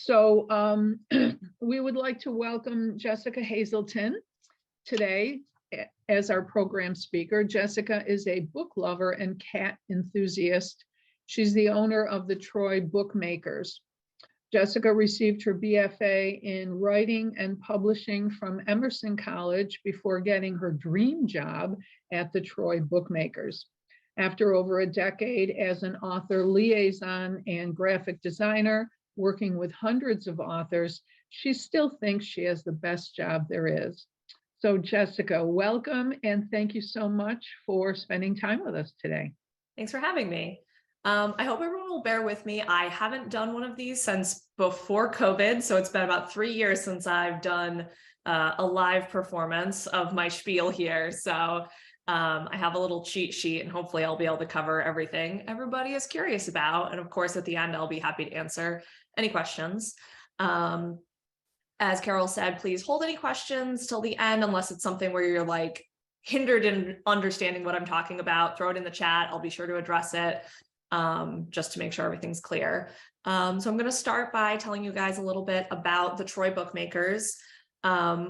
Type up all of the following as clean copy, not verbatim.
So we would like to welcome Jessica Hazelton today as our program speaker. Jessica is a book lover and cat enthusiast. She's the owner of the Troy Bookmakers. Jessica received her BFA in writing and publishing from Emerson College before getting her dream job at the Troy Bookmakers. After over a decade as an author liaison and graphic designer, working with hundreds of authors, she still thinks she has the best job there is. So Jessica, welcome, and thank you so much for spending time with us today. Thanks for having me. I hope everyone will bear with me. I haven't done one of these since before COVID, so it's been about 3 years since I've done a live performance of my spiel here. So I have a little cheat sheet, and hopefully I'll be able to cover everything everybody is curious about. And of course, at the end, I'll be happy to answer any questions. As Carol said, please hold any questions till the end, unless it's something where you're like hindered in understanding what I'm talking about. Throw it in the chat. I'll be sure to address it just to make sure everything's clear. So I'm going to start by telling you guys a little bit about the Troy Bookmakers.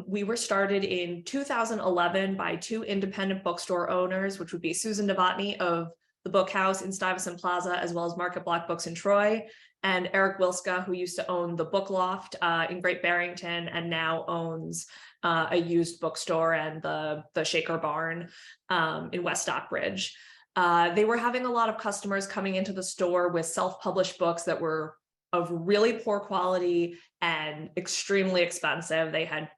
We were started in 2011 by two independent bookstore owners, which would be Susan Novotny of the Book House in Stuyvesant Plaza, as well as Market Block Books in Troy, and Eric Wilska, who used to own the Book Loft in Great Barrington and now owns a used bookstore and the Shaker Barn in West Stockbridge. They were having a lot of customers coming into the store with self-published books that were of really poor quality and extremely expensive. They had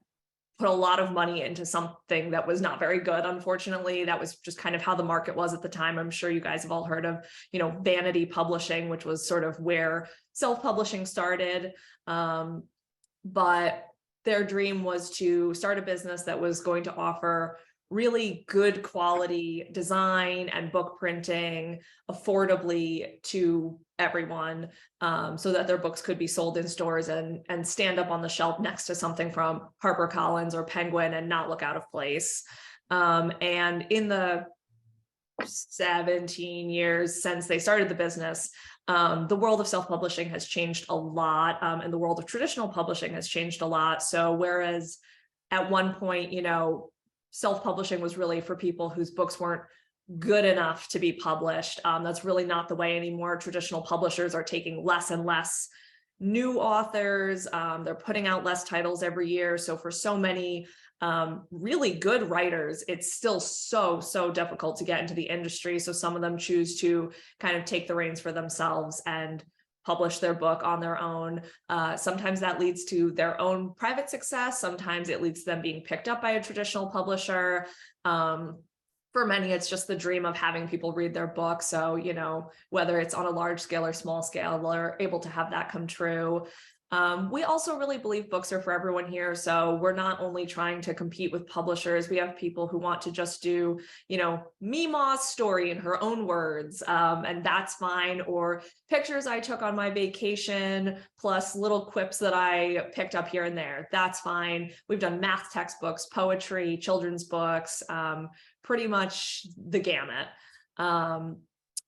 put a lot of money into something that was not very good, unfortunately. That was just kind of how the market was at the time. I'm sure you guys have all heard of, vanity publishing, which was sort of where self-publishing started. But their dream was to start a business that was going to offer really good quality design and book printing affordably to everyone, so that their books could be sold in stores and stand up on the shelf next to something from HarperCollins or Penguin and not look out of place. And in the 17 years since they started the business, the world of self-publishing has changed a lot, and the world of traditional publishing has changed a lot. So whereas at one point, self-publishing was really for people whose books weren't good enough to be published. That's really not the way anymore. Traditional publishers are taking less and less new authors. They're putting out less titles every year. So for so many really good writers, it's still so difficult to get into the industry. So some of them choose to kind of take the reins for themselves and publish their book on their own. Sometimes that leads to their own private success. Sometimes it leads to them being picked up by a traditional publisher. For many, it's just the dream of having people read their book. So, whether it's on a large scale or small scale, they're able to have that come true. We also really believe books are for everyone here. So we're not only trying to compete with publishers. We have people who want to just do, Mima's story in her own words, and that's fine. Or pictures I took on my vacation, plus little quips that I picked up here and there. That's fine. We've done math textbooks, poetry, children's books, pretty much the gamut.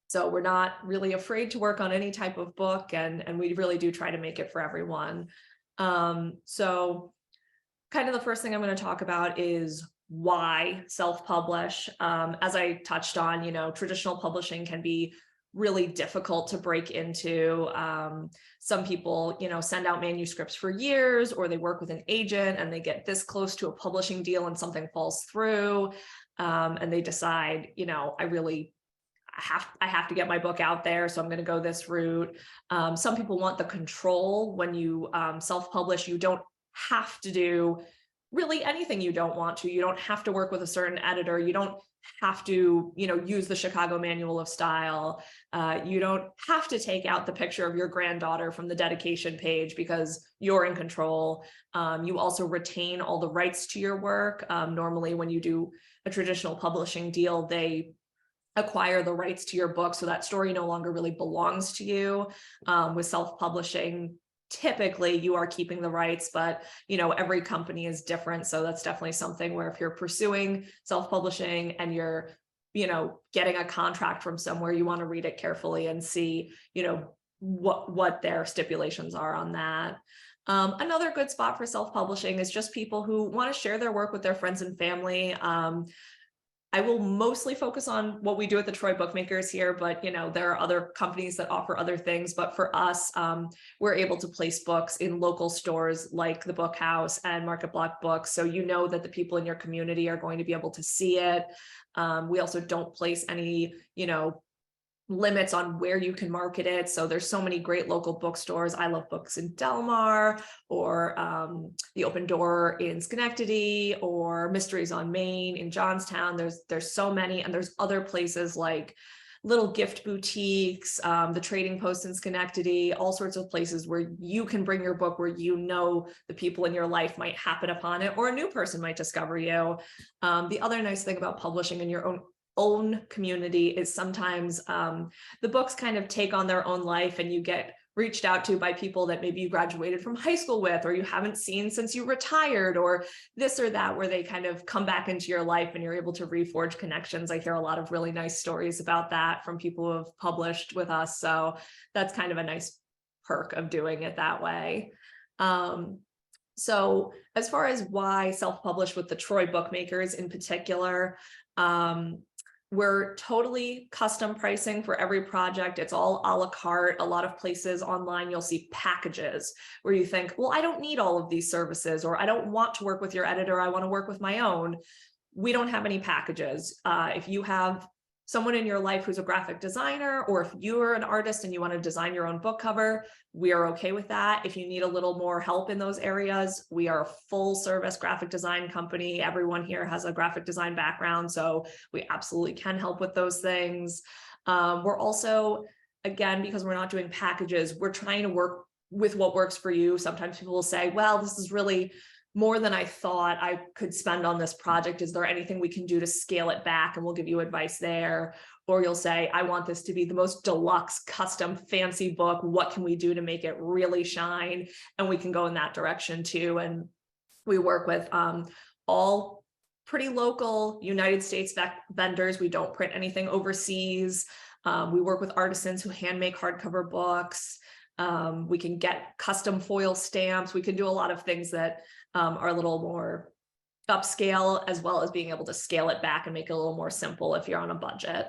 So we're not really afraid to work on any type of book, and we really do try to make it for everyone. So kind of the first thing I'm going to talk about is why self-publish. As I touched on, traditional publishing can be really difficult to break into. Some people, send out manuscripts for years, or they work with an agent and they get this close to a publishing deal and something falls through, and they decide, I have to get my book out there, so I'm going to go this route. Some people want the control. When you self-publish, you don't have to do really anything you don't want to. You don't have to work with a certain editor. You don't have to, use the Chicago Manual of Style. You don't have to take out the picture of your granddaughter from the dedication page because you're in control. You also retain all the rights to your work. Normally, when you do a traditional publishing deal, they acquire the rights to your book, so that story no longer really belongs to you. With self-publishing, typically you are keeping the rights, but every company is different. So that's definitely something where if you're pursuing self-publishing and you're getting a contract from somewhere, you want to read it carefully and see what their stipulations are on that. Another good spot for self-publishing is just people who want to share their work with their friends and family. I will mostly focus on what we do at the Troy Bookmakers here, but there are other companies that offer other things. But for us, we're able to place books in local stores like the Book House and Market Block Books. So that the people in your community are going to be able to see it. We also don't place any, limits on where you can market it. So there's so many great local bookstores. I Love Books in Delmar, or the Open Door in Schenectady, or Mysteries on Main in Johnstown. There's so many, and there's other places like little gift boutiques, the Trading Post in Schenectady, all sorts of places where you can bring your book, where the people in your life might happen upon it, or a new person might discover you. The other nice thing about publishing in your own community is sometimes the books kind of take on their own life, and you get reached out to by people that maybe you graduated from high school with, or you haven't seen since you retired, or this or that, where they kind of come back into your life and you're able to reforge connections. I hear a lot of really nice stories about that from people who have published with us. So that's kind of a nice perk of doing it that way. So as far as why self-publish with the Troy Bookmakers in particular, we're totally custom pricing for every project. It's all a la carte. A lot of places online, you'll see packages where you think, well, I don't need all of these services, or I don't want to work with your editor. I want to work with my own. We don't have any packages. If you have someone in your life who's a graphic designer, or if you're an artist and you want to design your own book cover, we are okay with that. If you need a little more help in those areas, we are a full service graphic design company. Everyone here has a graphic design background, so we absolutely can help with those things. We're also, again, because we're not doing packages, we're trying to work with what works for you. Sometimes people will say, well, this is really more than I thought I could spend on this project. Is there anything we can do to scale it back? And we'll give you advice there. Or you'll say, I want this to be the most deluxe, custom, fancy book. What can we do to make it really shine? And we can go in that direction too. And we work with all pretty local United States vendors. We don't print anything overseas. We work with artisans who hand make hardcover books. We can get custom foil stamps. We can do a lot of things that are a little more upscale, as well as being able to scale it back and make it a little more simple if you're on a budget.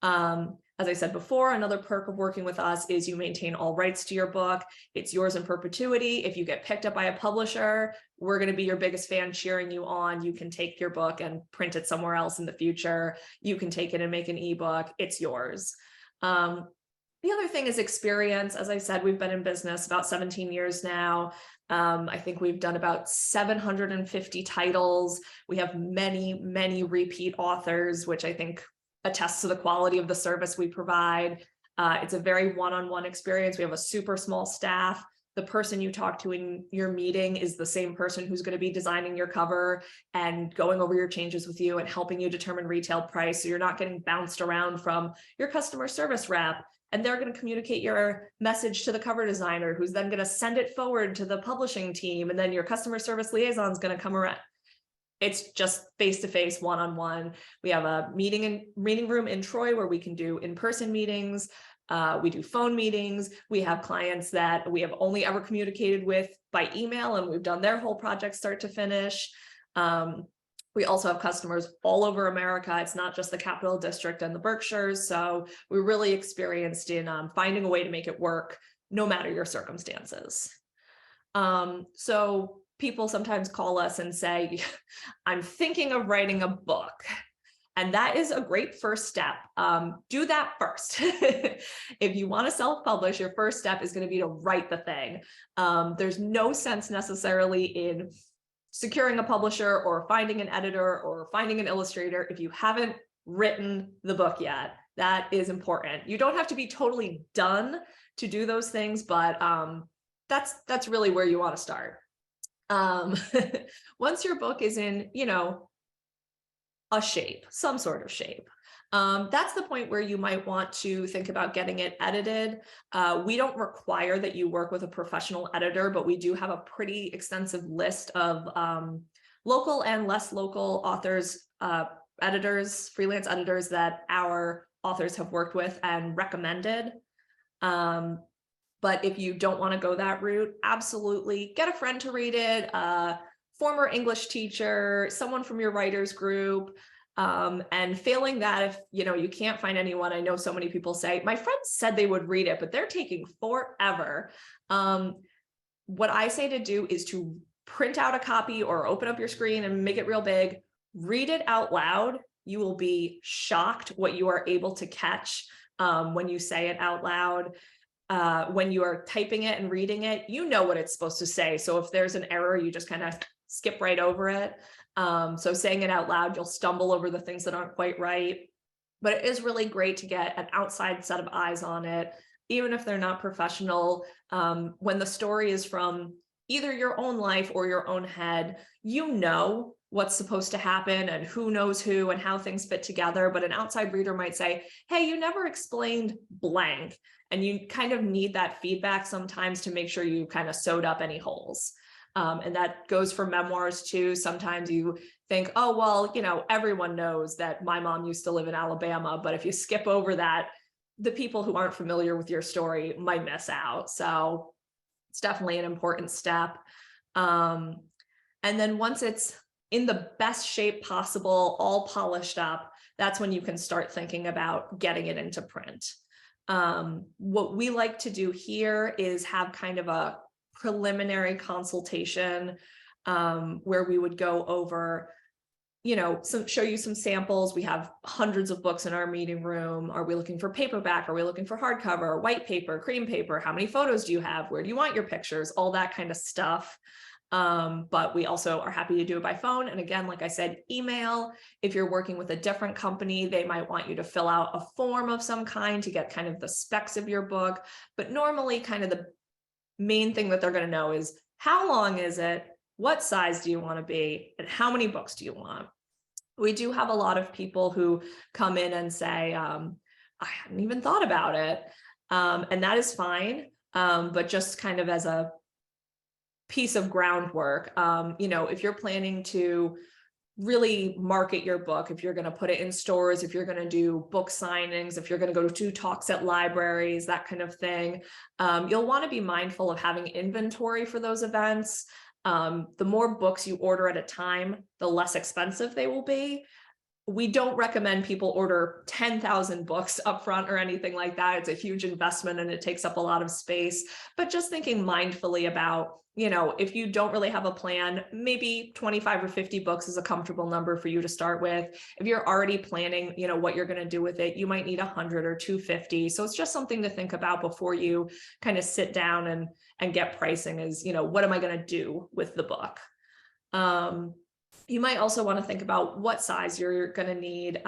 As I said before, another perk of working with us is you maintain all rights to your book. It's yours in perpetuity. If you get picked up by a publisher, we're going to be your biggest fan cheering you on. You can take your book and print it somewhere else in the future. You can take it and make an ebook. It's yours. The other thing is experience. As I said, we've been in business about 17 years now. I think we've done about 750 titles. We have many, many repeat authors, which I think attests to the quality of the service we provide. It's a very one-on-one experience. We have a super small staff. The person you talk to in your meeting is the same person who's going to be designing your cover and going over your changes with you and helping you determine retail price. So you're not getting bounced around from your customer service rep, and they're going to communicate your message to the cover designer, who's then going to send it forward to the publishing team. And then your customer service liaison is going to come around. It's just face-to-face, one-on-one. We have a meeting room in Troy where we can do in-person meetings. We do phone meetings. We have clients that we have only ever communicated with by email, and we've done their whole project start to finish. We also have customers all over America. It's not just the Capital District and the Berkshires. So we're really experienced in finding a way to make it work no matter your circumstances. So people sometimes call us and say, I'm thinking of writing a book. And that is a great first step. Do that first. If you want to self-publish, your first step is going to be to write the thing. There's no sense necessarily in securing a publisher or finding an editor or finding an illustrator if you haven't written the book yet. That is important. You don't have to be totally done to do those things, but that's really where you want to start. Once your book is in, a shape, some sort of shape, that's the point where you might want to think about getting it edited. We don't require that you work with a professional editor, but we do have a pretty extensive list of local and less local authors, editors, freelance editors that our authors have worked with and recommended. But if you don't want to go that route, absolutely get a friend to read it, former English teacher, someone from your writers group. And failing that, if you can't find anyone, I know so many people say, my friends said they would read it, but they're taking forever. What I say to do is to print out a copy or open up your screen and make it real big, read it out loud. You will be shocked what you are able to catch when you say it out loud. When you are typing it and reading it, you know what it's supposed to say. So if there's an error, you just kind of skip right over it. So saying it out loud, you'll stumble over the things that aren't quite right. But it is really great to get an outside set of eyes on it, even if they're not professional. When the story is from either your own life or your own head, you know what's supposed to happen and who knows who and how things fit together. But an outside reader might say, hey, you never explained blank. And you kind of need that feedback sometimes to make sure you kind of sewed up any holes. And that goes for memoirs too. Sometimes you think, oh, well, everyone knows that my mom used to live in Alabama. But if you skip over that, the people who aren't familiar with your story might miss out. So it's definitely an important step. And then once it's in the best shape possible, all polished up, that's when you can start thinking about getting it into print. What we like to do here is have kind of a preliminary consultation where we would go over, show you some samples. We have hundreds of books in our meeting room. Are we looking for paperback? Are we looking for hardcover, white paper, cream paper? How many photos do you have? Where do you want your pictures? All that kind of stuff. But we also are happy to do it by phone. And again, like I said, email. If you're working with a different company, they might want you to fill out a form of some kind to get kind of the specs of your book. But normally kind of the main thing that they're going to know is how long is it? What size do you want to be? And how many books do you want? We do have a lot of people who come in and say, I hadn't even thought about it. And that is fine. But just kind of as a piece of groundwork, if you're planning to really market your book, if you're going to put it in stores, if you're going to do book signings, if you're going to go to talks at libraries, that kind of thing, you'll want to be mindful of having inventory for those events. The more books you order at a time, the less expensive they will be. We don't recommend people order 10,000 books upfront or anything like that. It's a huge investment and it takes up a lot of space. But just thinking mindfully about, if you don't really have a plan, maybe 25 or 50 books is a comfortable number for you to start with. If you're already planning, what you're going to do with it, you might need 100 or 250. So it's just something to think about before you kind of sit down and get pricing is, what am I going to do with the book? You might also want to think about what size you're going to need.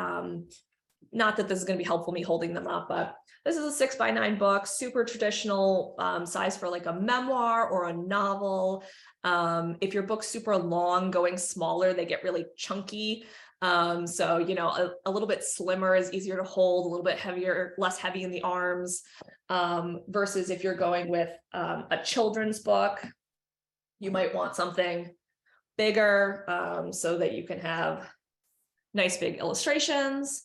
Not that this is going to be helpful me holding them up, but this is a 6x9 book, super traditional size for like a memoir or a novel. If your book's super long, going smaller, they get really chunky. So, a little bit slimmer is easier to hold, a little bit heavier, less heavy in the arms, versus if you're going with a children's book, you might want something bigger so that you can have nice big illustrations.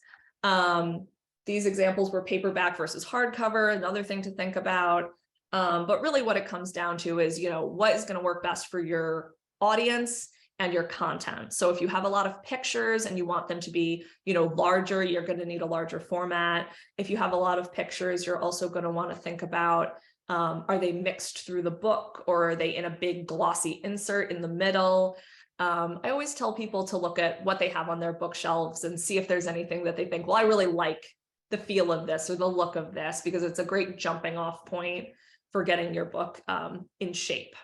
These examples were paperback versus hardcover, another thing to think about. But really what it comes down to is, what is going to work best for your audience and your content. So if you have a lot of pictures and you want them to be, larger, you're going to need a larger format. If you have a lot of pictures, you're also going to want to think about, are they mixed through the book or are they in a big glossy insert in the middle? I always tell people to look at what they have on their bookshelves and see if there's anything that they think, well, I really like the feel of this or the look of this, because it's a great jumping off point for getting your book in shape.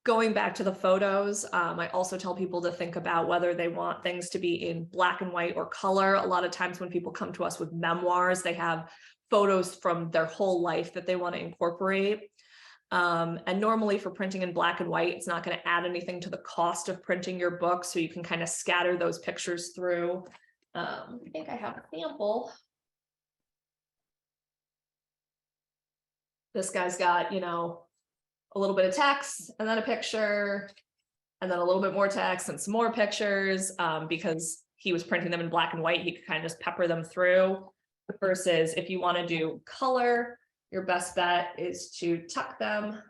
Going back to the photos, I also tell people to think about whether they want things to be in black and white or color. A lot of times when people come to us with memoirs, they have photos from their whole life that they want to incorporate. And normally for printing in black and white, it's not going to add anything to the cost of printing your book. So you can kind of scatter those pictures through. I think I have a sample. This guy's got, a little bit of text and then a picture and then a little bit more text and some more pictures, because he was printing them in black and white. He could kind of just pepper them through. Versus if you want to do color, your best bet is to tuck them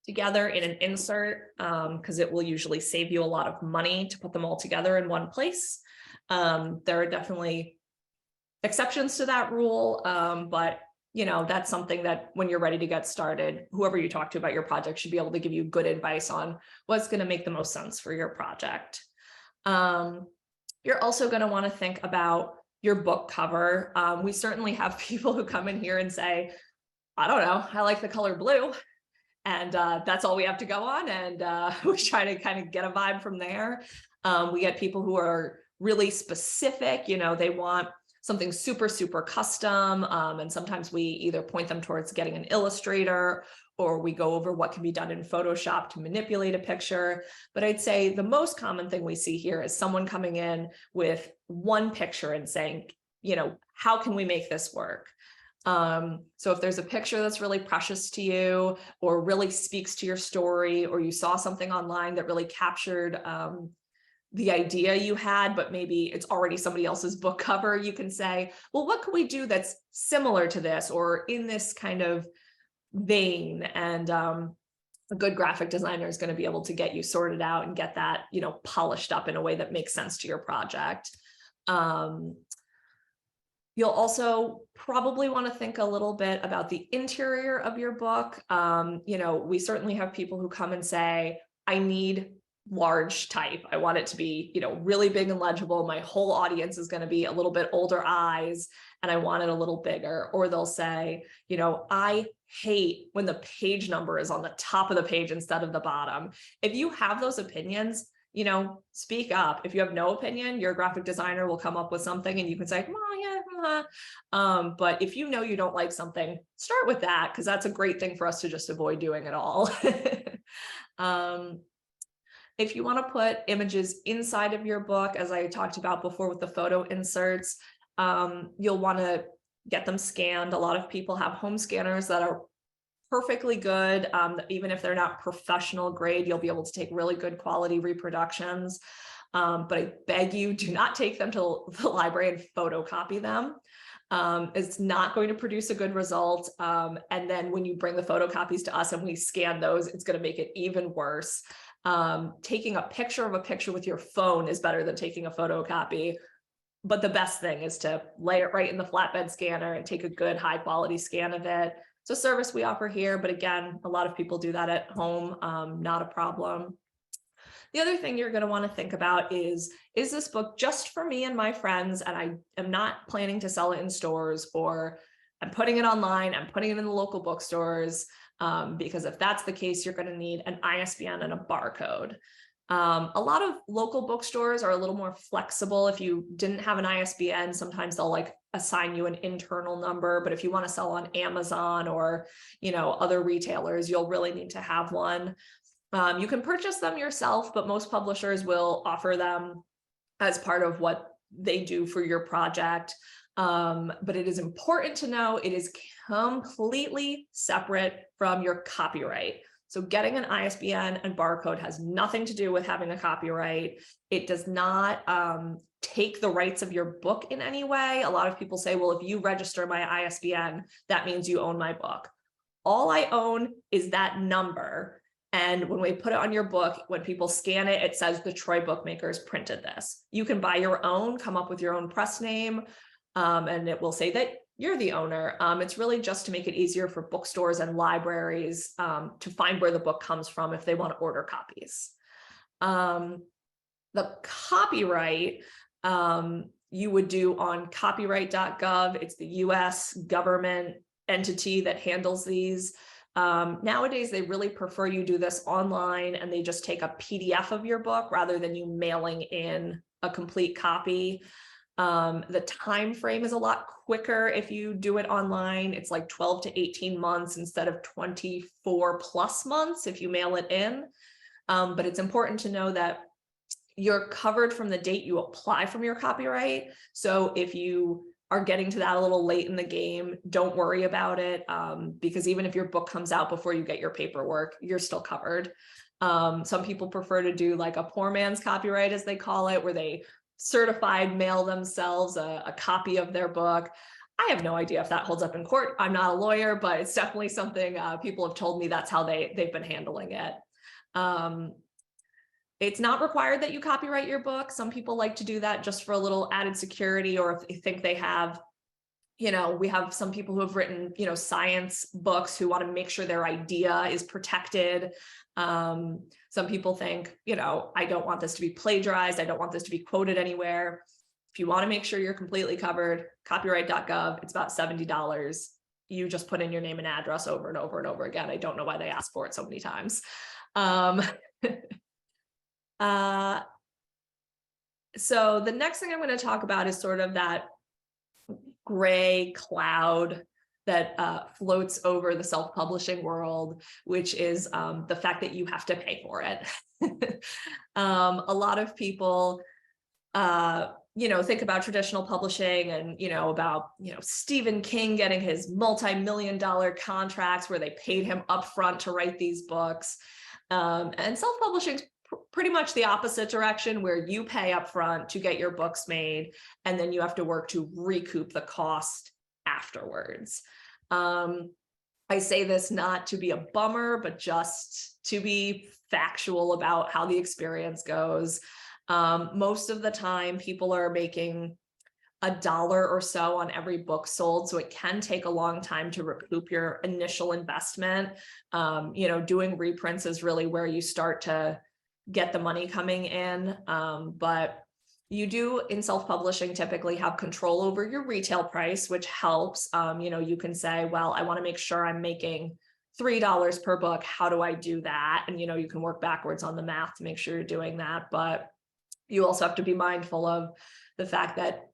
together in an insert, because it will usually save you a lot of money to put them all together in one place. There are definitely exceptions to that rule, but that's something that when you're ready to get started, whoever you talk to about your project should be able to give you good advice on what's going to make the most sense for your project. You're also going to want to think about your book cover. We certainly have people who come in here and say, I don't know, I like the color blue. And that's all we have to go on. And we try to kind of get a vibe from there. We get people who are really specific, they want something super, super custom. And sometimes we either point them towards getting an illustrator, or we go over what can be done in Photoshop to manipulate a picture. But I'd say the most common thing we see here is someone coming in with one picture and saying, how can we make this work? So if there's a picture that's really precious to you, or really speaks to your story, or you saw something online that really captured the idea you had, but maybe it's already somebody else's book cover, you can say, well, what can we do that's similar to this or in this kind of vein? And a good graphic designer is going to be able to get you sorted out and get that, polished up in a way that makes sense to your project. You'll also probably want to think a little bit about the interior of your book. We certainly have people who come and say, I need large type. I want it to be, really big and legible. My whole audience is going to be a little bit older eyes, and I want it a little bigger. Or they'll say, I hate when the page number is on the top of the page instead of the bottom. If you have those opinions, speak up. If you have no opinion, your graphic designer will come up with something and you can say, well, yeah. But if you don't like something, start with that, because that's a great thing for us to just avoid doing it all. If you want to put images inside of your book, as I talked about before with the photo inserts, you'll want to get them scanned. A lot of people have home scanners that are perfectly good. Even if they're not professional grade, you'll be able to take really good quality reproductions. But I beg you, do not take them to the library and photocopy them. It's not going to produce a good result. And then when you bring the photocopies to us and we scan those, it's going to make it even worse. Taking a picture of a picture with your phone is better than taking a photocopy. But the best thing is to lay it right in the flatbed scanner and take a good high quality scan of it. It's a service we offer here, but again, a lot of people do that at home, not a problem. The other thing you're going to want to think about is this book just for me and my friends, and I am not planning to sell it in stores, or I'm putting it online, I'm putting it in the local bookstores, because if that's the case, you're going to need an ISBN and a barcode. A lot of local bookstores are a little more flexible. If you didn't have an ISBN, sometimes they'll assign you an internal number, but if you want to sell on Amazon or, other retailers, you'll really need to have one. You can purchase them yourself, but most publishers will offer them as part of what they do for your project. But it is important to know it is completely separate from your copyright. So getting an ISBN and barcode has nothing to do with having a copyright. It does not take the rights of your book in any way. A lot of people say, well, if you register my ISBN, that means you own my book. All I own is that number. And when we put it on your book, when people scan it, it says the Troy Bookmakers printed this. You can buy your own, come up with your own press name, and it will say that you're the owner. It's really just to make it easier for bookstores and libraries to find where the book comes from if they want to order copies. The copyright you would do on copyright.gov. It's the US government entity that handles these. Nowadays, they really prefer you do this online and they just take a PDF of your book rather than you mailing in a complete copy. The time frame is a lot quicker if you do it online. It's like 12 to 18 months instead of 24 plus months if you mail it in. But it's important to know that you're covered from the date you apply from your copyright. So if you are getting to that a little late in the game, don't worry about it, because even if your book comes out before you get your paperwork, you're still covered. Some people prefer to do like a poor man's copyright, as they call it, where they certified mail themselves a copy of their book. I have no idea if that holds up in court. I'm not a lawyer, but it's definitely something people have told me that's how they've been handling it. It's not required that you copyright your book. Some people like to do that just for a little added security, or if they think they have, we have some people who have written, science books who want to make sure their idea is protected. Some people think, I don't want this to be plagiarized. I don't want this to be quoted anywhere. If you want to make sure you're completely covered, copyright.gov, it's about $70. You just put in your name and address over and over and over again. I don't know why they ask for it so many times. So the next thing I'm going to talk about is sort of that gray cloud that floats over the self-publishing world, which is the fact that you have to pay for it. A lot of people, think about traditional publishing and, about, Stephen King getting his multi-million-dollar contracts where they paid him upfront to write these books. And self-publishing is pretty much the opposite direction, where you pay upfront to get your books made, and then you have to work to recoup the cost afterwards. I say this not to be a bummer, but just to be factual about how the experience goes. Most of the time, people are making $1 or so on every book sold. So it can take a long time to recoup your initial investment. Doing reprints is really where you start to get the money coming in. But you do, in self-publishing, typically have control over your retail price, which helps. You can say, well, I want to make sure I'm making $3 per book. How do I do that? And, you can work backwards on the math to make sure you're doing that. But you also have to be mindful of the fact that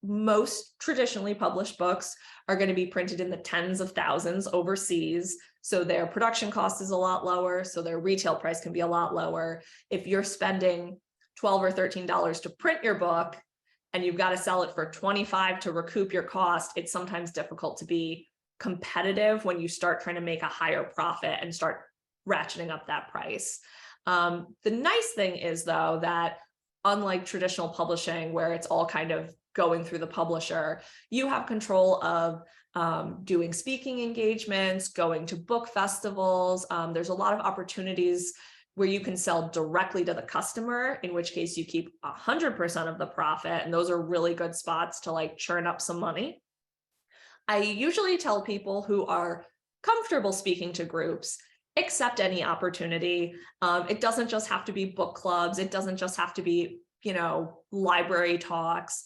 most traditionally published books are going to be printed in the tens of thousands overseas. So their production cost is a lot lower. So their retail price can be a lot lower. If you're spending $12 or $13 to print your book and you've got to sell it for $25 to recoup your cost, it's sometimes difficult to be competitive when you start trying to make a higher profit and start ratcheting up that price. The nice thing is, though, that unlike traditional publishing, where it's all kind of going through the publisher, you have control of doing speaking engagements, going to book festivals. There's a lot of opportunities where you can sell directly to the customer, in which case you keep 100% of the profit. And those are really good spots to churn up some money. I usually tell people who are comfortable speaking to groups, accept any opportunity. It doesn't just have to be book clubs. It doesn't just have to be, library talks.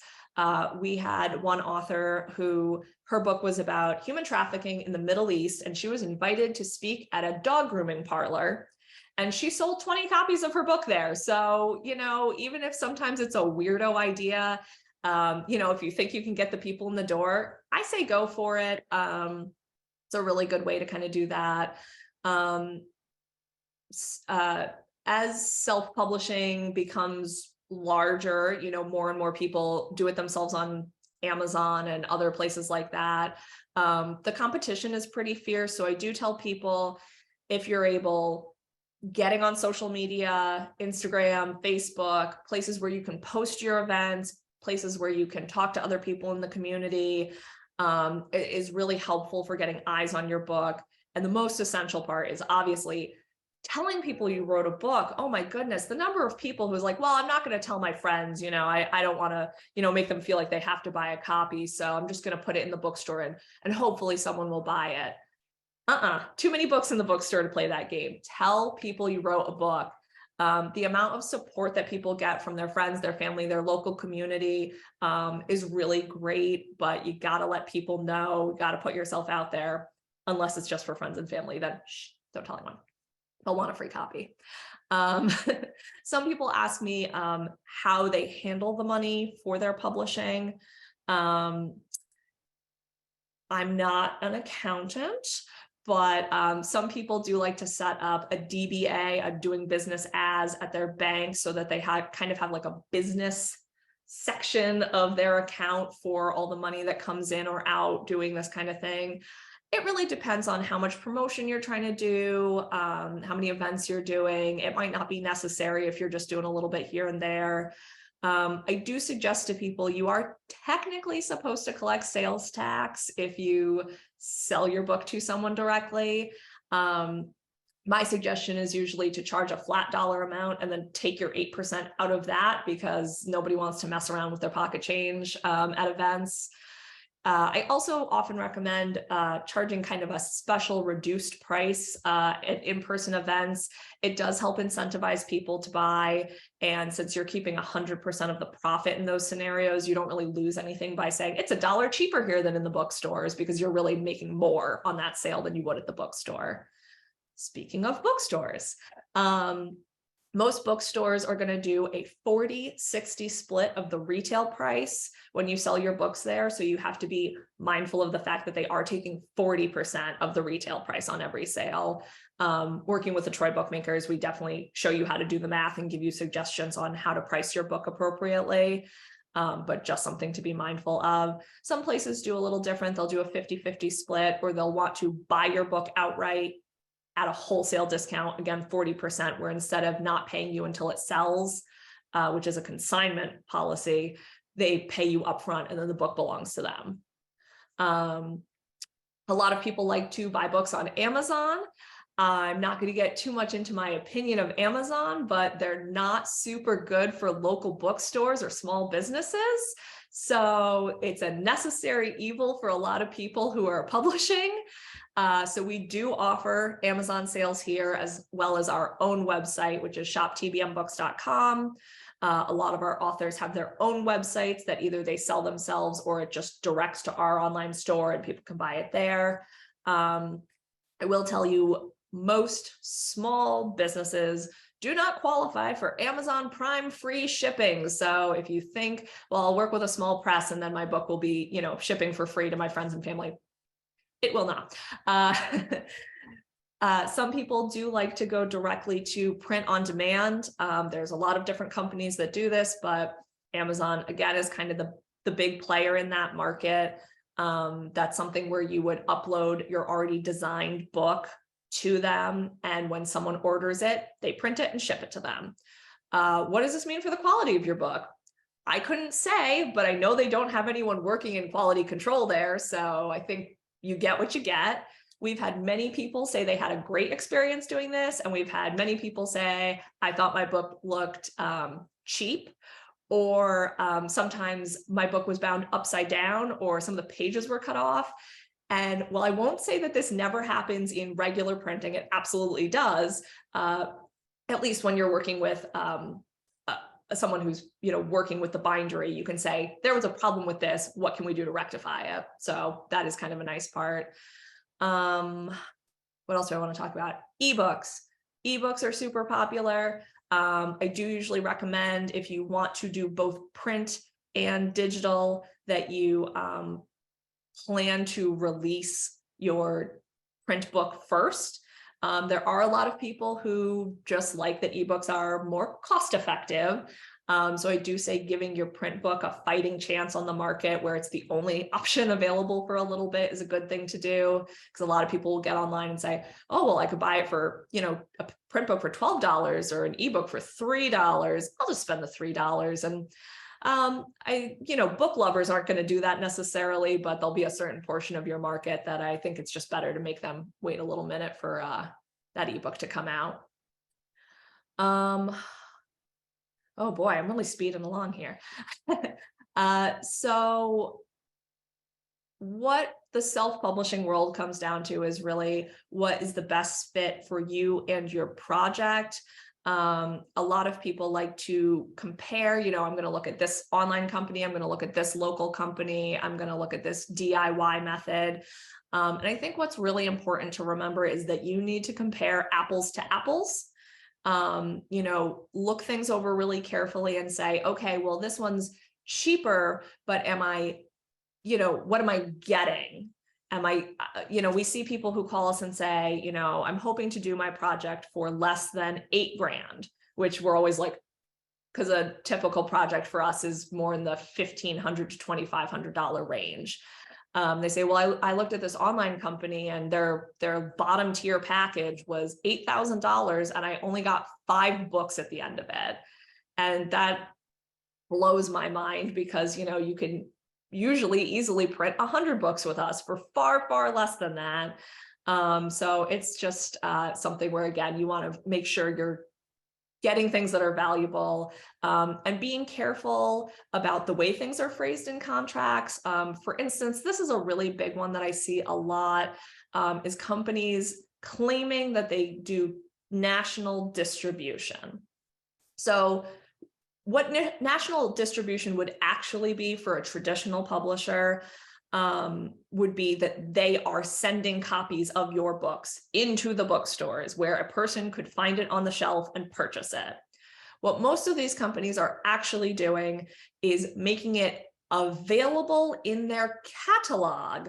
We had one author who her book was about human trafficking in the Middle East, and she was invited to speak at a dog grooming parlor, and she sold 20 copies of her book there. So, even if sometimes it's a weirdo idea, if you think you can get the people in the door, I say go for it. It's a really good way to kind of do that. As self-publishing becomes larger, more and more people do it themselves on Amazon and other places like that. The competition is pretty fierce. So I do tell people, if you're able, getting on social media, Instagram, Facebook, places where you can post your events, places where you can talk to other people in the community, is really helpful for getting eyes on your book. And the most essential part is obviously telling people you wrote a book. Oh my goodness, the number of people who's like, well, I'm not going to tell my friends, I don't want to, make them feel like they have to buy a copy. So I'm just going to put it in the bookstore and hopefully someone will buy it. Too many books in the bookstore to play that game. Tell people you wrote a book. The amount of support that people get from their friends, their family, their local community is really great, but you got to let people know, you got to put yourself out there. Unless it's just for friends and family, then don't tell anyone. They'll want a free copy. Some people ask me how they handle the money for their publishing. I'm not an accountant, but some people do like to set up a DBA, a doing business as, at their bank, so that they kind of have like a business section of their account for all the money that comes in or out doing this kind of thing. It really depends on how much promotion you're trying to do, how many events you're doing. It might not be necessary if you're just doing a little bit here and there. I do suggest to people, you are technically supposed to collect sales tax if you sell your book to someone directly. My suggestion is usually to charge a flat dollar amount and then take your 8% out of that, because nobody wants to mess around with their pocket change at events. I also often recommend charging kind of a special reduced price at in-person events. It does help incentivize people to buy. And since you're keeping 100% of the profit in those scenarios, you don't really lose anything by saying it's $1 cheaper here than in the bookstores, because you're really making more on that sale than you would at the bookstore. Speaking of bookstores, most bookstores are going to do a 40-60 split of the retail price when you sell your books there. So you have to be mindful of the fact that they are taking 40% of the retail price on every sale. Working with the Troy bookmakers, we definitely show you how to do the math and give you suggestions on how to price your book appropriately. But just something to be mindful of. Some places do a little different. They'll do a 50-50 split, or they'll want to buy your book outright at a wholesale discount, again, 40%, where instead of not paying you until it sells, which is a consignment policy, they pay you upfront and then the book belongs to them. A lot of people like to buy books on Amazon. I'm not going to get too much into my opinion of Amazon, but they're not super good for local bookstores or small businesses. So it's a necessary evil for a lot of people who are publishing. So we do offer Amazon sales here, as well as our own website, which is shoptbmbooks.com. A lot of our authors have their own websites that either they sell themselves or it just directs to our online store and people can buy it there. I will tell you, most small businesses do not qualify for Amazon Prime free shipping. So if you think, well, I'll work with a small press and then my book will be, you know, shipping for free to my friends and family, it will not. Some people do like to go directly to print on demand. There's a lot of different companies that do this, but Amazon, again, is kind of the big player in that market. That's something where you would upload your already designed book to them. And when someone orders it, they print it and ship it to them. What does this mean for the quality of your book? I couldn't say, but I know they don't have anyone working in quality control there. So I think you get what you get. We've had many people say they had a great experience doing this. And we've had many people say, I thought my book looked cheap, or sometimes my book was bound upside down, or some of the pages were cut off. And while I won't say that this never happens in regular printing, it absolutely does, at least when you're working with someone who's, you know, working with the bindery, you can say, there was a problem with this, what can we do to rectify it? So that is kind of a nice part. What else do I want to talk about? Ebooks. Ebooks are super popular. I do usually recommend, if you want to do both print and digital, that you plan to release your print book first. There are a lot of people who just like that ebooks are more cost effective. So I do say giving your print book a fighting chance on the market, where it's the only option available for a little bit, is a good thing to do. Because a lot of people will get online and say, oh, well, I could buy it for, you know, a print book for $12 or an ebook for $3. I'll just spend the $3. And you know, book lovers aren't going to do that necessarily, but there'll be a certain portion of your market that I think it's just better to make them wait a little minute for that ebook to come out. Oh boy, I'm really speeding along here. So what the self-publishing world comes down to is really what is the best fit for you and your project. A lot of people like to compare, you know, I'm going to look at this online company, I'm going to look at this local company, I'm going to look at this DIY method. And I think what's really important to remember is that you need to compare apples to apples. You know, look things over really carefully and say, okay, well, this one's cheaper, but am I, you know, what am I getting? Am I, you know, we see people who call us and say, you know, I'm hoping to do my project for less than $8,000, which we're always like, because a typical project for us is more in the $1,500 to $2,500 range. They say, well, I looked at this online company and their bottom tier package was $8,000 and I only got 5 books at the end of it. And that blows my mind because, you know, you can usually easily print 100 books with us for far, far less than that. So it's just something where, again, you want to make sure you're getting things that are valuable, and being careful about the way things are phrased in contracts. For instance, this is a really big one that I see a lot, is companies claiming that they do national distribution. So what national distribution would actually be for a traditional publisher would be that they are sending copies of your books into the bookstores where a person could find it on the shelf and purchase it. What most of these companies are actually doing is making it available in their catalog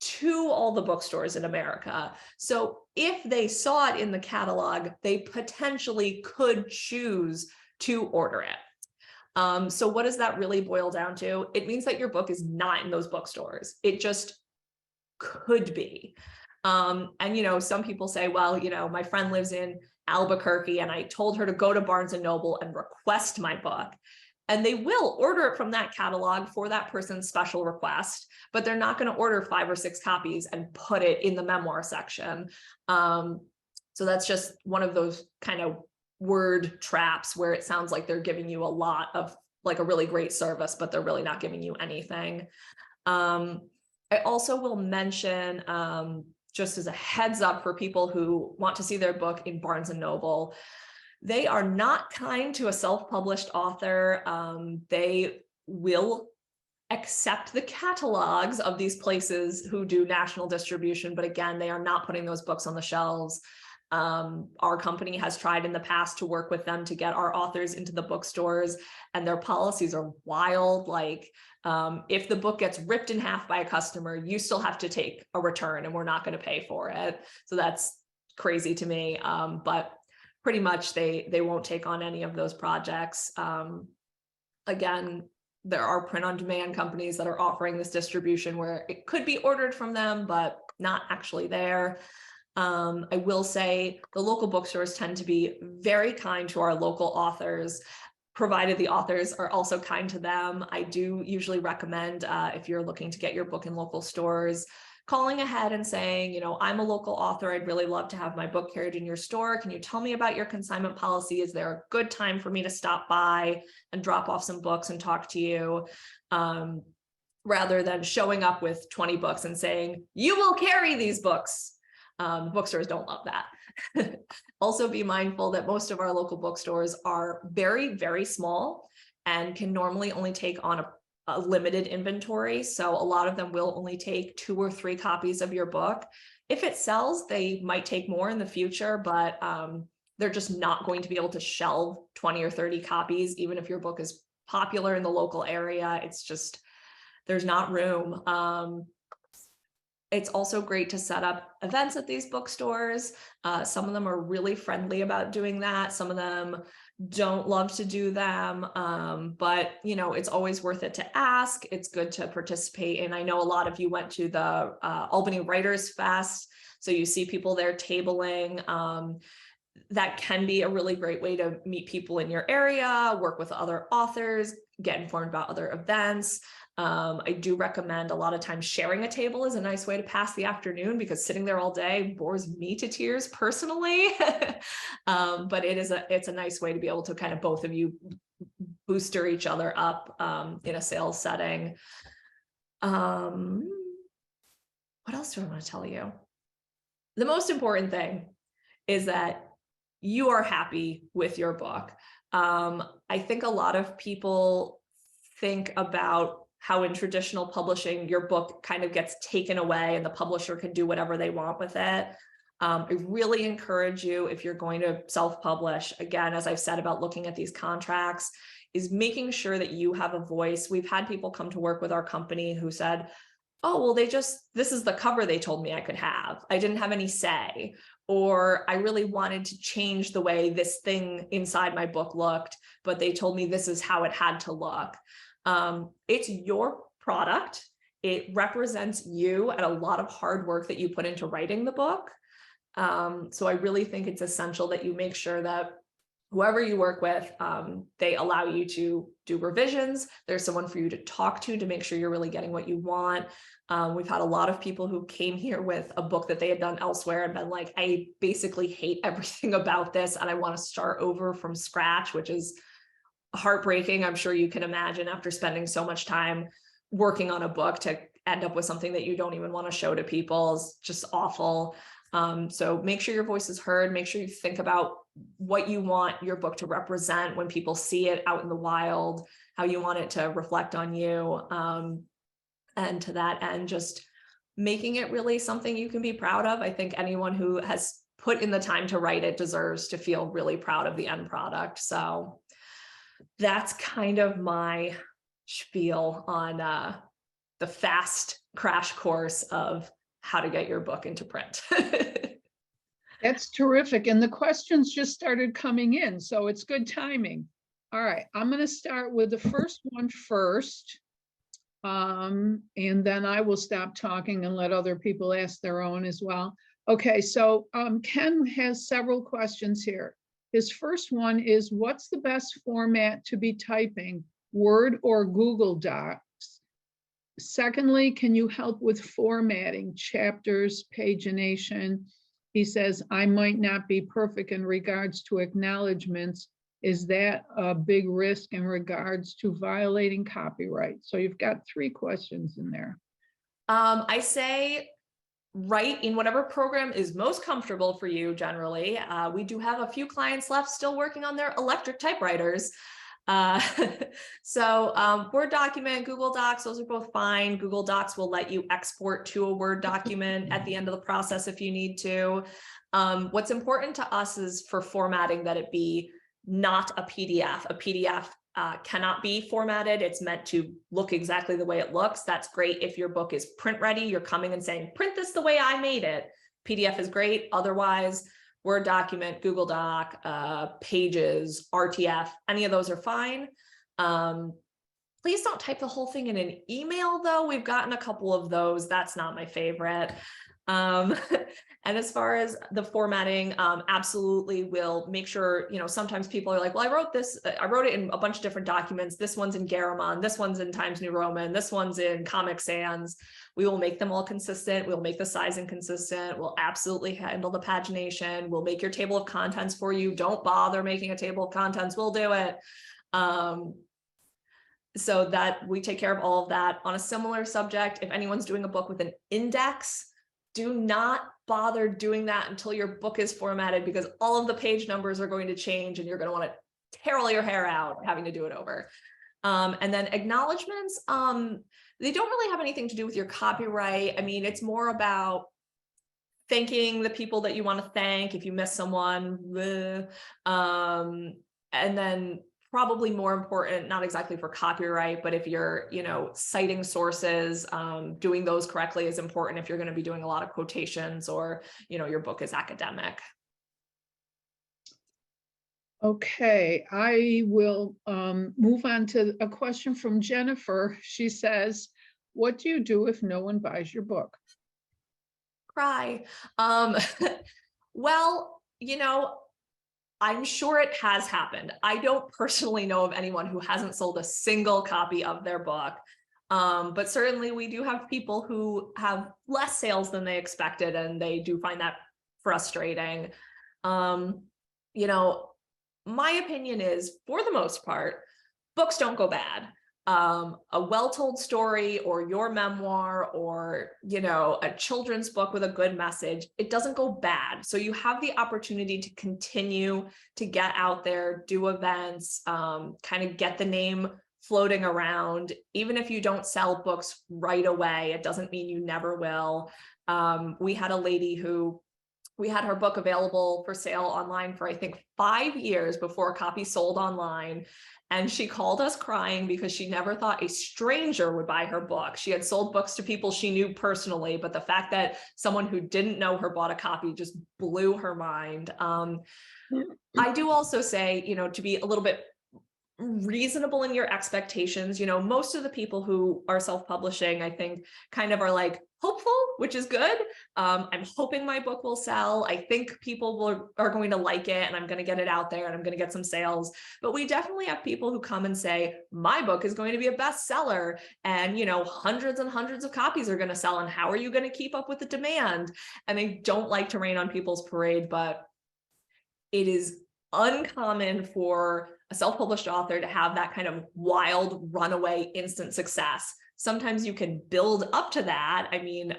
to all the bookstores in America. So if they saw it in the catalog, they potentially could choose to order it. So what does that really boil down to? It means that your book is not in those bookstores. It just could be. And, you know, some people say, well, you know, my friend lives in Albuquerque and I told her to go to Barnes and Noble and request my book. And they will order it from that catalog for that person's special request, but they're not going to order 5 or 6 copies and put it in the memoir section. So that's just one of those kind of word traps where it sounds like they're giving you a lot of like a really great service, but they're really not giving you anything. I also will mention, just as a heads up for people who want to see their book in Barnes and Noble, they are not kind to a self-published author. They will accept the catalogs of these places who do national distribution, but again, they are not putting those books on the shelves. Our company has tried in the past to work with them to get our authors into the bookstores, and their policies are wild. Like, if the book gets ripped in half by a customer, you still have to take a return and we're not going to pay for it. So that's crazy to me. But pretty much they won't take on any of those projects. Again, there are print-on-demand companies that are offering this distribution where it could be ordered from them, but not actually there. I will say the local bookstores tend to be very kind to our local authors, provided the authors are also kind to them. I do usually recommend, if you're looking to get your book in local stores, calling ahead and saying, you know, I'm a local author. I'd really love to have my book carried in your store. Can you tell me about your consignment policy? Is there a good time for me to stop by and drop off some books and talk to you? Rather than showing up with 20 books and saying, you will carry these books. Bookstores don't love that. Also be mindful that most of our local bookstores are very, very small and can normally only take on a limited inventory. So a lot of them will only take 2 or 3 copies of your book. If it sells, they might take more in the future, but they're just not going to be able to shelve 20 or 30 copies, even if your book is popular in the local area. It's just, there's not room. It's also great to set up events at these bookstores. Some of them are really friendly about doing that. Some of them don't love to do them, but you know, it's always worth it to ask. It's good to participate. And I know a lot of you went to the Albany Writers Fest, so you see people there tabling. That can be a really great way to meet people in your area, work with other authors, get informed about other events. I do recommend a lot of times sharing a table is a nice way to pass the afternoon, because sitting there all day bores me to tears personally. But it's a nice way to be able to kind of both of you booster each other up in a sales setting. What else do I want to tell you? The most important thing is that you are happy with your book. I think a lot of people think about how in traditional publishing, your book kind of gets taken away and the publisher can do whatever they want with it. I really encourage you, if you're going to self-publish, again, as I've said about looking at these contracts, is making sure that you have a voice. We've had people come to work with our company who said, oh, well, this is the cover they told me I could have. I didn't have any say, or I really wanted to change the way this thing inside my book looked, but they told me this is how it had to look. It's your product. It represents you and a lot of hard work that you put into writing the book. So I really think it's essential that you make sure that whoever you work with, they allow you to do revisions. There's someone for you to talk to make sure you're really getting what you want. We've had a lot of people who came here with a book that they had done elsewhere and been like, I basically hate everything about this and I want to start over from scratch, which is heartbreaking. I'm sure you can imagine, after spending so much time working on a book, to end up with something that you don't even want to show to people is just awful. So make sure your voice is heard. Make sure you think about what you want your book to represent when people see it out in the wild, how you want it to reflect on you. And to that end, just making it really something you can be proud of. I think anyone who has put in the time to write it deserves to feel really proud of the end product. So that's kind of my spiel on the fast crash course of how to get your book into print. That's terrific. And the questions just started coming in, so it's good timing. All right, I'm going to start with the first one first. And then I will stop talking and let other people ask their own as well. Okay, so Ken has several questions here. His first one is, what's the best format to be typing, Word or Google Docs? Secondly, can you help with formatting, chapters, pagination? He says, I might not be perfect in regards to acknowledgements. Is that a big risk in regards to violating copyright? So you've got 3 questions in there. I say write in whatever program is most comfortable for you generally. We do have a few clients left still working on their electric typewriters. So Word document, Google Docs, those are both fine. Google Docs will let you export to a Word document at the end of the process if you need to. What's important to us is for formatting that it be not a PDF. A PDF cannot be formatted. It's meant to look exactly the way it looks. That's great if your book is print ready. You're coming and saying, print this the way I made it. PDF is great. Otherwise, Word document, Google Doc, Pages, RTF, any of those are fine. Please don't type the whole thing in an email though. We've gotten a couple of those. That's not my favorite. And as far as the formatting, absolutely will make sure, sometimes people are like, well, I wrote it in a bunch of different documents. This one's in Garamond, this one's in Times New Roman, this one's in Comic Sans. We will make them all consistent. We'll make the sizing consistent. We'll absolutely handle the pagination. We'll make your table of contents for you. Don't bother making a table of contents. We'll do it. So that we take care of all of that. On a similar subject, if anyone's doing a book with an index, do not bother doing that until your book is formatted, because all of the page numbers are going to change and you're going to want to tear all your hair out having to do it over. And then acknowledgements, they don't really have anything to do with your copyright. I mean, it's more about thanking the people that you want to thank if you miss someone. And then probably more important, not exactly for copyright, but if you're, citing sources, doing those correctly is important if you're going to be doing a lot of quotations or, your book is academic. Okay, I will move on to a question from Jennifer. She says, what do you do if no one buys your book? Cry. Well, I'm sure it has happened. I don't personally know of anyone who hasn't sold a single copy of their book. But certainly we do have people who have less sales than they expected, and they do find that frustrating. My opinion is, for the most part, books don't go bad. A well-told story or your memoir or, a children's book with a good message, it doesn't go bad. So you have the opportunity to continue to get out there, do events, kind of get the name floating around. Even if you don't sell books right away, it doesn't mean you never will. We had a lady who we had her book available for sale online for, I think, 5 years before a copy sold online. And she called us crying because she never thought a stranger would buy her book. She had sold books to people she knew personally, but the fact that someone who didn't know her bought a copy just blew her mind. I do also say, to be a little bit reasonable in your expectations. Most of the people who are self-publishing, I think, kind of are like hopeful which is good. I'm hoping my book will sell. I think people are going to like it, and I'm going to get it out there, and I'm going to get some sales. But we definitely have people who come and say, my book is going to be a bestseller, and hundreds and hundreds of copies are going to sell, and how are you going to keep up with the demand? And I don't like to rain on people's parade, but it is uncommon for a self-published author to have that kind of wild runaway instant success. Sometimes you can build up to that. I mean,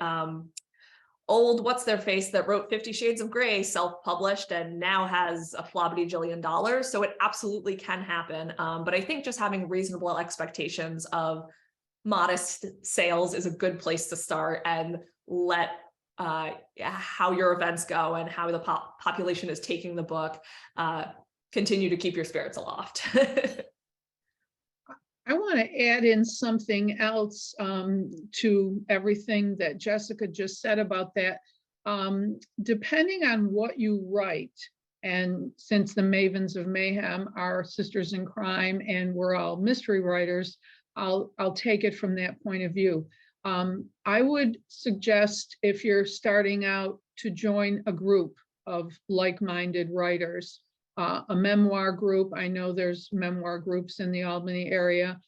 old what's their face that wrote 50 Shades of Grey self-published and now has a flobbity-jillion dollars. So it absolutely can happen. But I think just having reasonable expectations of modest sales is a good place to start, and let how your events go and how the population is taking the book continue to keep your spirits aloft. I want to add in something else to everything that Jessica just said about that. Depending on what you write, and since the Mavens of Mayhem are sisters in crime and we're all mystery writers, I'll take it from that point of view. I would suggest, if you're starting out, to join a group of like-minded writers, a memoir group. I know there's memoir groups in the Albany area.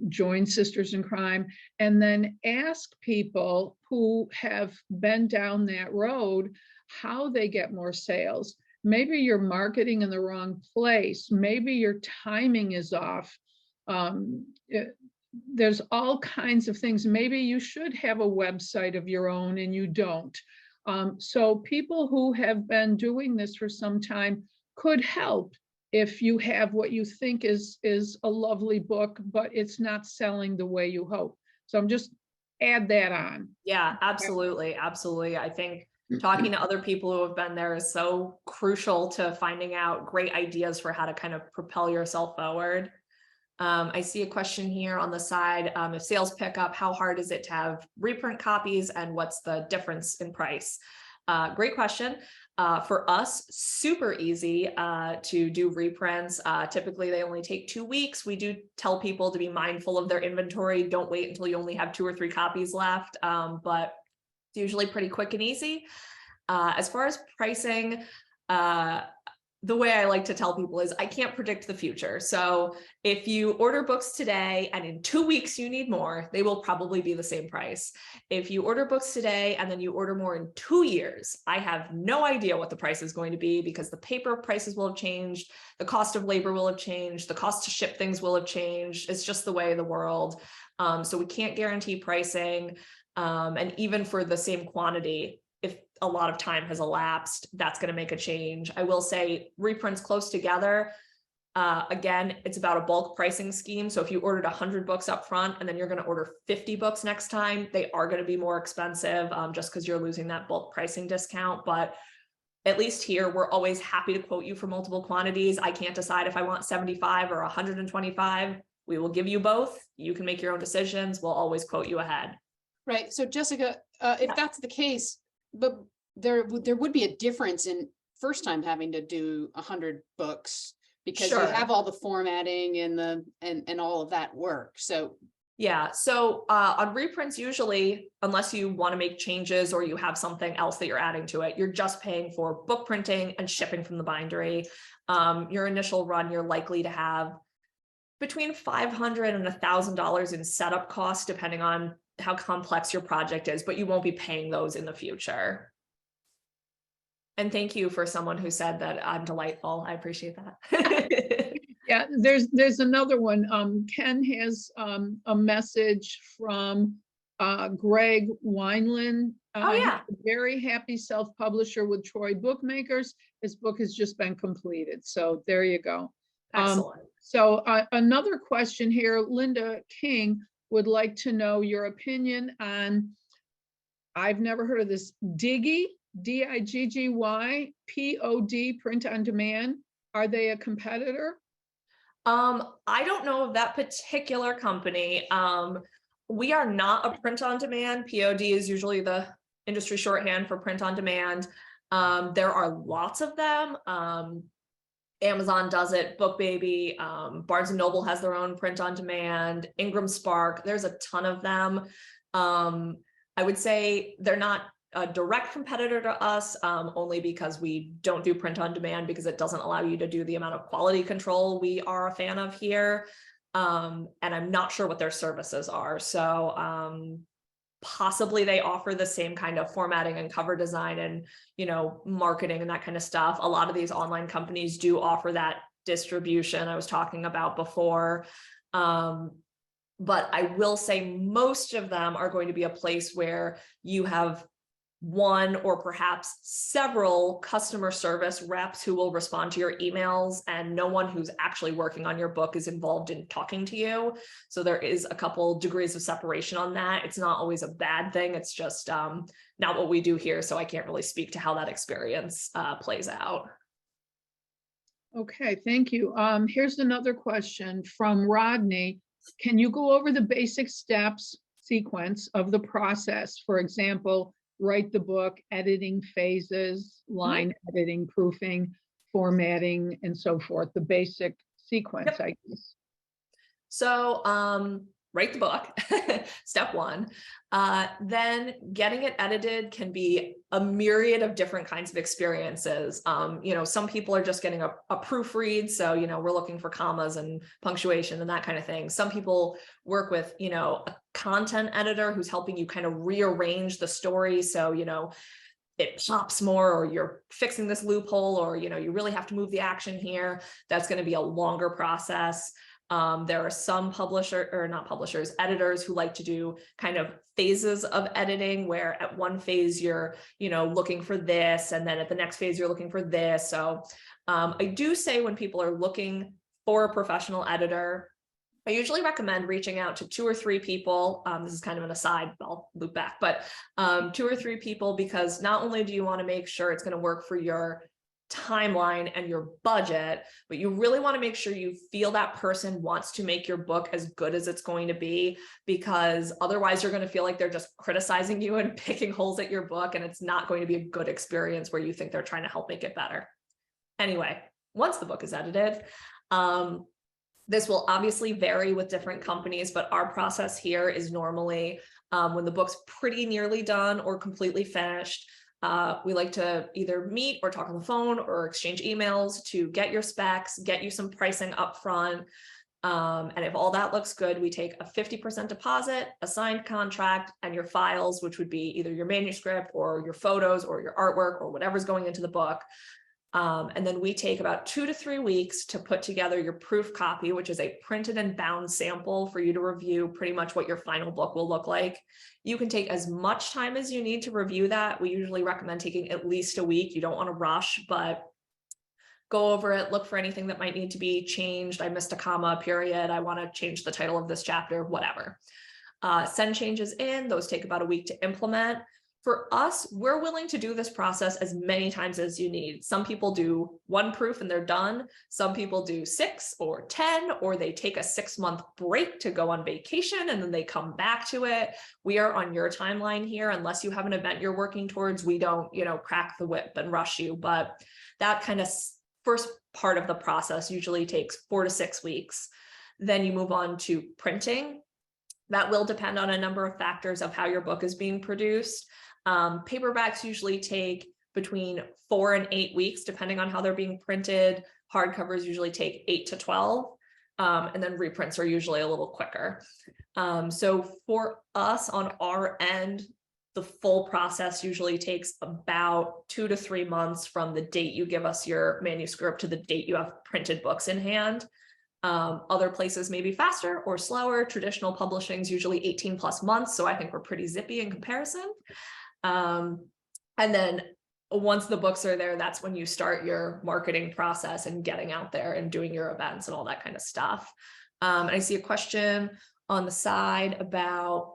Join Sisters in Crime, and then ask people who have been down that road how they get more sales. Maybe you're marketing in the wrong place. Maybe your timing is off. There's all kinds of things. Maybe you should have a website of your own and you don't. So people who have been doing this for some time could help if you have what you think is a lovely book, but it's not selling the way you hope. So I'm just add that on. Yeah, absolutely. Absolutely. I think talking to other people who have been there is so crucial to finding out great ideas for how to kind of propel yourself forward. I see a question here on the side. If sales pick up, how hard is it to have reprint copies, and what's the difference in price? Great question. For us, super easy to do reprints. Typically, they only take 2 weeks. We do tell people to be mindful of their inventory. Don't wait until you only have 2 or 3 copies left, but it's usually pretty quick and easy. As far as pricing, the way I like to tell people is I can't predict the future. So if you order books today and in 2 weeks you need more, they will probably be the same price. If you order books today and then you order more in 2 years, I have no idea what the price is going to be, because the paper prices will have changed, the cost of labor will have changed, the cost to ship things will have changed. It's just the way of the world. So we can't guarantee pricing. And even for the same quantity, if a lot of time has elapsed, that's going to make a change. I will say reprints close together. Again, it's about a bulk pricing scheme. So if you ordered 100 books up front and then you're going to order 50 books next time, they are going to be more expensive just because you're losing that bulk pricing discount. But at least here, we're always happy to quote you for multiple quantities. I can't decide if I want 75 or 125. We will give you both. You can make your own decisions. We'll always quote you ahead. Right. So Jessica, if that's the case, but there would be a difference in first time having to do 100 books, because Sure. you have all the formatting and all of that work. So yeah, so on reprints, usually, unless you want to make changes or you have something else that you're adding to it, you're just paying for book printing and shipping from the bindery. Your initial run, you're likely to have between $500 and $1,000 in setup costs, depending on how complex your project is, but you won't be paying those in the future. And thank you for someone who said that I'm delightful. I appreciate that. Yeah, there's another one. Ken has a message from Greg Wineland. Oh, yeah. Very happy self-publisher with Troy Bookmakers. His book has just been completed. So there you go. Excellent. So another question here, Linda King would like to know your opinion on, I've never heard of this, Diggy, D-I-G-G-Y, P-O-D, print on demand. Are they a competitor? I don't know of that particular company. We are not a print on demand. POD is usually the industry shorthand for print on demand. There are lots of them. Amazon does it, BookBaby, Barnes & Noble has their own print on demand, Ingram Spark, there's a ton of them. I would say they're not a direct competitor to us, only because we don't do print on demand, because it doesn't allow you to do the amount of quality control we are a fan of here. And I'm not sure what their services are. So possibly they offer the same kind of formatting and cover design and, marketing and that kind of stuff. A lot of these online companies do offer that distribution I was talking about before. But I will say most of them are going to be a place where you have one or perhaps several customer service reps who will respond to your emails, and no one who's actually working on your book is involved in talking to you. So there is a couple degrees of separation on that. It's not always a bad thing. It's just not what we do here. So I can't really speak to how that experience plays out. Okay, thank you. Here's another question from Rodney. Can you go over the basic steps sequence of the process? For example, write the book, editing phases, line editing, proofing, formatting, and so forth, the basic sequence, I guess. So write the book, step one. Then getting it edited can be a myriad of different kinds of experiences. Some people are just getting a proofread. So, we're looking for commas and punctuation and that kind of thing. Some people work with, a content editor who's helping you kind of rearrange the story. So, it pops more, or you're fixing this loophole, or, you really have to move the action here. That's going to be a longer process. There are some editors who like to do kind of phases of editing, where at one phase you're, looking for this, and then at the next phase you're looking for this. So I do say when people are looking for a professional editor, I usually recommend reaching out to 2 or 3 people. This is kind of an aside, I'll loop back, but 2 or 3 people, because not only do you want to make sure it's going to work for your timeline and your budget, but you really want to make sure you feel that person wants to make your book as good as it's going to be, because otherwise you're going to feel like they're just criticizing you and picking holes at your book, and it's not going to be a good experience where you think they're trying to help make it better. Anyway, once the book is edited, this will obviously vary with different companies, but our process here is normally when the book's pretty nearly done or completely finished, we like to either meet or talk on the phone or exchange emails to get your specs, get you some pricing up front. And if all that looks good, we take a 50% deposit, a signed contract, and your files, which would be either your manuscript or your photos or your artwork or whatever's going into the book. And then we take about 2 to 3 weeks to put together your proof copy, which is a printed and bound sample for you to review pretty much what your final book will look like. You can take as much time as you need to review that. We usually recommend taking at least a week. You don't want to rush, but go over it, look for anything that might need to be changed. I missed a comma, a period. I want to change the title of this chapter, whatever. Send changes in. Those take about a week to implement. For us, we're willing to do this process as many times as you need. Some people do 1 proof and they're done. Some people do 6 or 10, or they take a 6-month break to go on vacation and then they come back to it. We are on your timeline here. Unless you have an event you're working towards, we don't, crack the whip and rush you. But that kind of first part of the process usually takes 4 to 6 weeks. Then you move on to printing. That will depend on a number of factors of how your book is being produced. Paperbacks usually take between 4 and 8 weeks, depending on how they're being printed. Hardcovers usually take 8 to 12, and then reprints are usually a little quicker. So for us on our end, the full process usually takes about 2 to 3 months from the date you give us your manuscript to the date you have printed books in hand. Other places may be faster or slower. Traditional publishing is usually 18+ months, so I think we're pretty zippy in comparison. And then once the books are there, that's when you start your marketing process and getting out there and doing your events and all that kind of stuff. And I see a question on the side about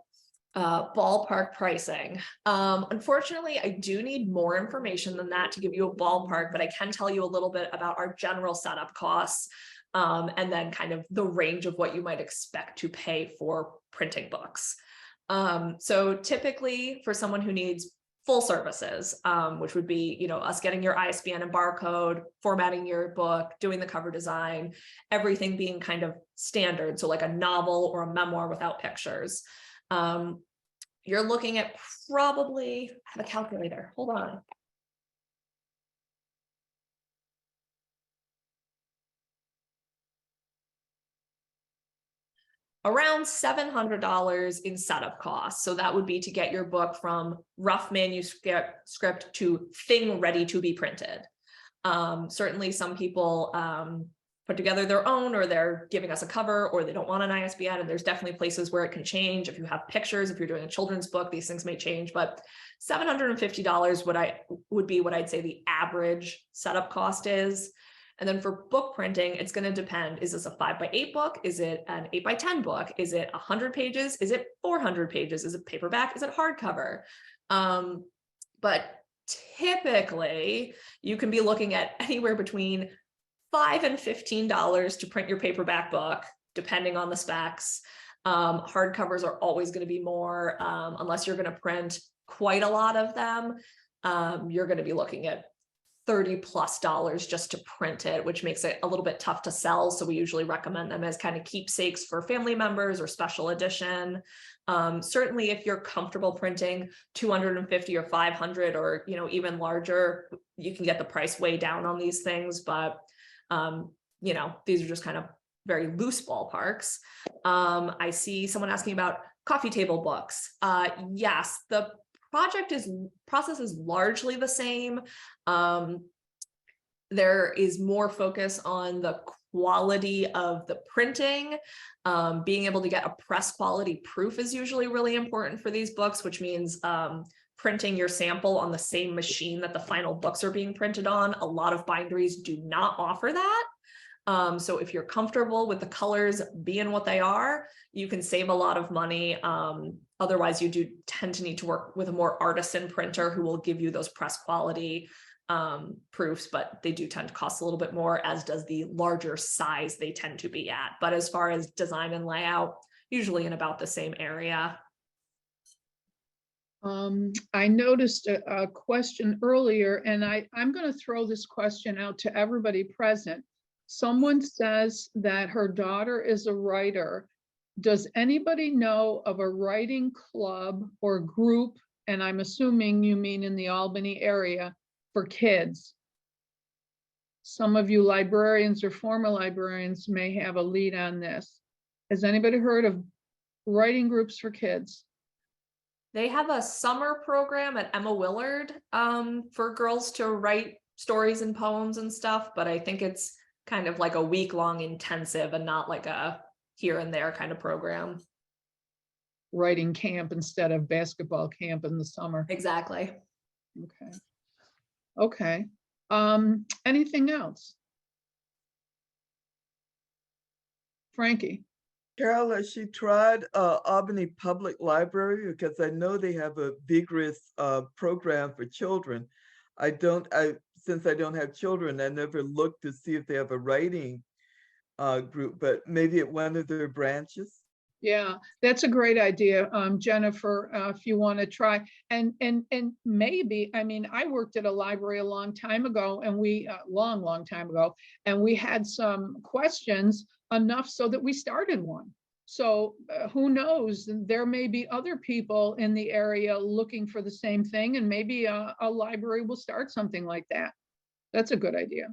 ballpark pricing. Unfortunately, I do need more information than that to give you a ballpark, but I can tell you a little bit about our general setup costs, and then kind of the range of what you might expect to pay for printing books. So typically for someone who needs full services, which would be, us getting your ISBN and barcode, formatting your book, doing the cover design, everything being kind of standard. So like a novel or a memoir without pictures. you're looking at probably, I have a calculator, hold on. Around $700 in setup costs. So that would be to get your book from rough manuscript to thing ready to be printed. Certainly some people put together their own, or they're giving us a cover, or they don't want an ISBN, and there's definitely places where it can change. If you have pictures, if you're doing a children's book, these things may change, but $750 would be what I'd say the average setup cost is. And then for book printing, it's going to depend. Is this a 5x8 book? Is it an 8x10 book? Is it 100 pages? Is it 400 pages? Is it paperback? Is it hardcover? But typically, you can be looking at anywhere between $5 and $15 to print your paperback book, depending on the specs. Hardcovers are always going to be more, unless you're going to print quite a lot of them. You're going to be looking at $30+ just to print it, which makes it a little bit tough to sell. So we usually recommend them as kind of keepsakes for family members or special edition. Certainly if you're comfortable printing 250 or 500 or, even larger, you can get the price way down on these things. But, these are just kind of very loose ballparks. I see someone asking about coffee table books. Yes, the process is largely the same. There is more focus on the quality of the printing. Being able to get a press quality proof is usually really important for these books, which means printing your sample on the same machine that the final books are being printed on. A lot of binderies do not offer that. So if you're comfortable with the colors being what they are, you can save a lot of money. Otherwise, you do tend to need to work with a more artisan printer who will give you those press quality proofs, but they do tend to cost a little bit more, as does the larger size they tend to be at. But as far as design and layout, usually in about the same area. I noticed a question earlier, and I'm going to throw this question out to everybody present. Someone says that her daughter is a writer. Does anybody know of a writing club or group, and I'm assuming you mean in the Albany area, for kids? Some of you librarians or former librarians may have a lead on this. Has anybody heard of writing groups for kids? They have a summer program at Emma Willard for girls to write stories and poems and stuff, but I think it's kind of like a week-long intensive and not like a here and there kind of program. Writing camp instead of basketball camp in the summer. Exactly. Okay. Anything else? Frankie. Carol, has she tried Albany Public Library? Because I know they have a vigorous program for children. Since I don't have children, I never looked to see if they have a writing group, but maybe at one of their branches. Yeah, that's a great idea, Jennifer, if you want to try. And maybe, I worked at a library a long time ago, and we, long time ago, and we had some questions enough so that we started one. So who knows, there may be other people in the area looking for the same thing, and maybe a library will start something like that. That's a good idea.